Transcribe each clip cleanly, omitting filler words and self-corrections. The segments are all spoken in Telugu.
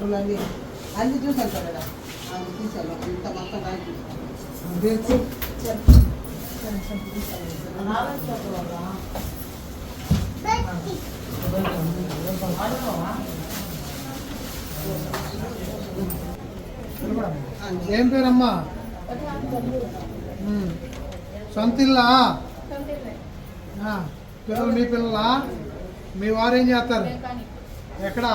ఫోటోలు అన్ని చూసాను కదా, అది తీసాను ఇంత మొత్తం రాయి ఏం పేరమ్మా? సొంత ఇల్లా? పిల్లలు మీ పిల్లలా? మీ వారు ఏం చేస్తారు? ఎక్కడ?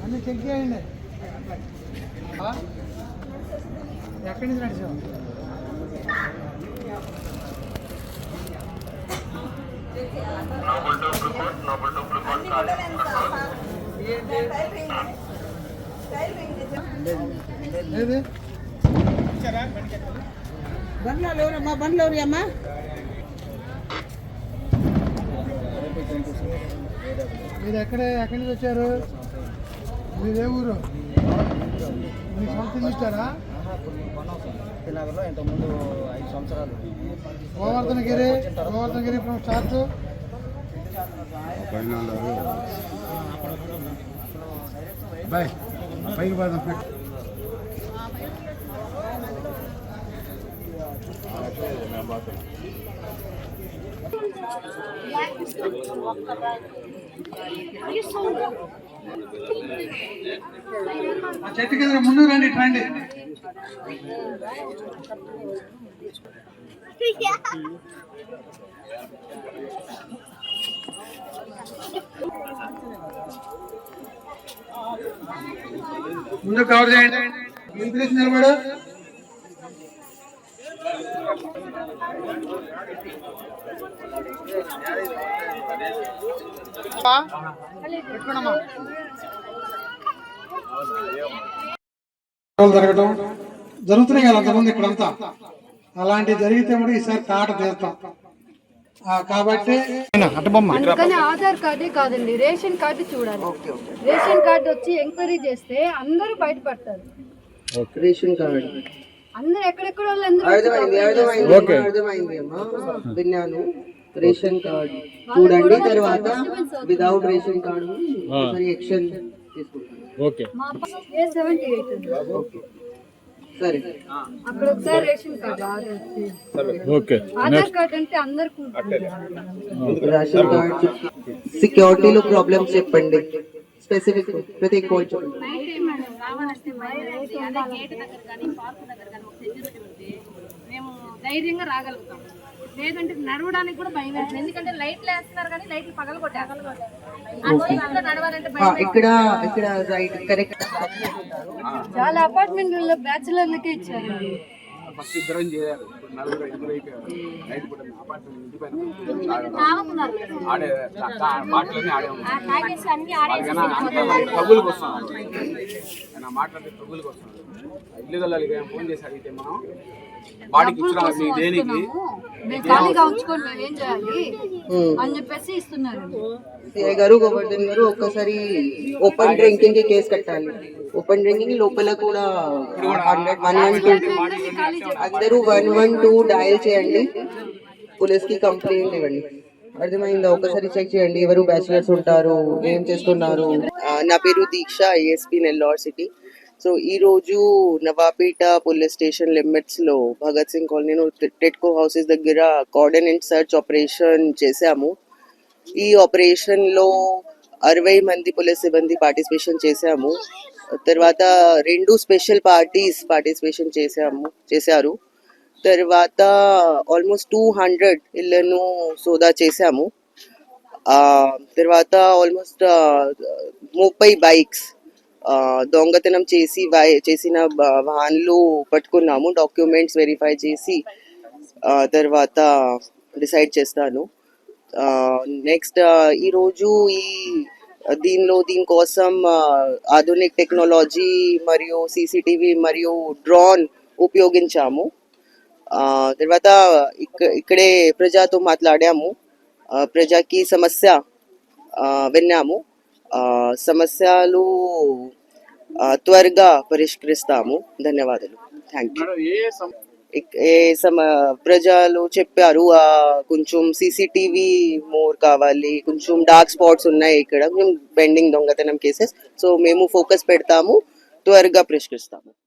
అన్నీ చెక్ చేయండి. ఎక్కడి నుంచి నడిచావు? బండ్లో ఎవరమ్మా? బండ్లో ఎవరి అమ్మా? మీరు ఎక్కడి నుంచి వచ్చారు? మీదే ఊరు? మీ సొంత ఇల్లు ఇచ్చారా? నగర్లో ఇంతకుముందు 5 సంవత్సరాలు. గోవర్ధనగిరి ఫ్రమ్ స్టార్ట్ బాయ్ పైకి బాధ పెట్టు. చెట్టు కింద ముందు రండి, రండి. ముందు కవర్ చేయండి. ఇంప్రెస్ నిలబడు. పెట్టుకోండమ్మా. జరగటం జరుగుతున్నాయి కదా అంతమంది ఇక్కడంతా. అలాంటి జరిగితే కూడా ఈసారి తాట తీస్తాం కాబట్టి. అందుకని ఆధార్ కార్డే కాదండి, రేషన్ కార్డు చూడాలి. రేషన్ కార్డు వచ్చి ఎంక్వైరీ చేస్తే అందరూ బయటపడతారు. రేషన్ కార్డు అందరు ఎక్కడెక్కడ వాళ్ళందరూ అర్థమైంది అమ్మా, విన్నాను. రేషన్ కార్డు చూడండి, తర్వాత వితౌట్ రేషన్ కార్డు యాక్షన్ తీసుకుంటాను. సరే, అక్కడ ఒకసారి రేషన్ కార్డు ఆధార్ కార్డు అంటే అందరికి రేషన్ కార్డు. సెక్యూరిటీలో ప్రాబ్లమ్స్ చెప్పండి, స్పెసిఫిక్ ప్రతి పాయింట్ చెప్పండి. మేము ధైర్యంగా రాగలుగుతాం, లేదంటే నడవడానికి కూడా భయం వేస్తుంది. ఎందుకంటే లైట్లు వేస్తున్నారు కానీ లైట్లు పగలగొట్టారు. ఇక్కడ ఇక్కడ రైట్ కరెక్ట్. చాలా అపార్ట్మెంట్లలో బ్యాచులర్లకే ఇచ్చారు. ఫోన్ చేసి అడిగితే మనం వాడికి దేనికి ఖాళీగా ఉంచుకోండి, ఏం చేయాలి అని చెప్పేసి ఇస్తున్నారు. సిఐ గారు, గోవర్ధన్ గారు, ఒక్కసారి ఓపెన్ డ్రింకింగ్ కి కేసు కట్టాలి. ఓపెన్ డ్రింకింగ్ లోపల కూడా 112 అందరూ 112 డయల్ చేయండి, పోలీస్ కి కంప్లైంట్ ఇవ్వండి. అర్థమైందా? ఒకసారి చెక్ చేయండి ఎవరు బ్యాచిలర్స్ ఉంటారు, ఏం చేస్తున్నారు. నా పేరు దీక్ష, ఏఎస్పీ నెల్లూరు సిటీ. సో ఈ రోజు నవాపేట పోలీస్ స్టేషన్ లిమిట్స్ లో భగత్ సింగ్ కాలనీ టెట్కో హౌసెస్ దగ్గర కార్డన్ అండ్ సర్చ్ ఆపరేషన్ చేశాము. ఈ ఆపరేషన్ లో 60 మంది పోలీస్ సిబ్బంది పార్టిసిపేషన్ చేశాము. తర్వాత 2 స్పెషల్ పార్టీస్ పార్టిసిపేషన్ చేశారు. తర్వాత ఆల్మోస్ట్ 200 ఇళ్లను సోదా చేశాము. తర్వాత ఆల్మోస్ట్ 30 బైక్స్ దొంగతనం చేసిన వాహనాలు పట్టుకున్నాము. డాక్యుమెంట్స్ వెరిఫై చేసి తర్వాత డిసైడ్ చేస్తాను. నెక్స్ట్ ఈరోజు దీనికోసం ఆధునిక టెక్నాలజీ మరియు సీసీటీవీ మరియు డ్రోన్ ఉపయోగించాము. తర్వాత ఇక్కడే ప్రజలతో మాట్లాడాము, ప్రజకి సమస్య విన్నాము. సమస్యలు త్వరగా పరిష్కరిస్తాము. ధన్యవాదాలు. Thank you. మేడం ఏ సం- ప్రజలు చెప్పారు కొంచెం సీసీటీవీ మోర్ కావాలి, కొంచెం డార్క్ స్పాట్స్ ఉన్నాయి ఇక్కడ, కొంచెం బెండింగ్ దొంగతనం కేసెస్. సో మేము ఫోకస్ పెడతాము, త్వరగా పరిష్కరిస్తాము.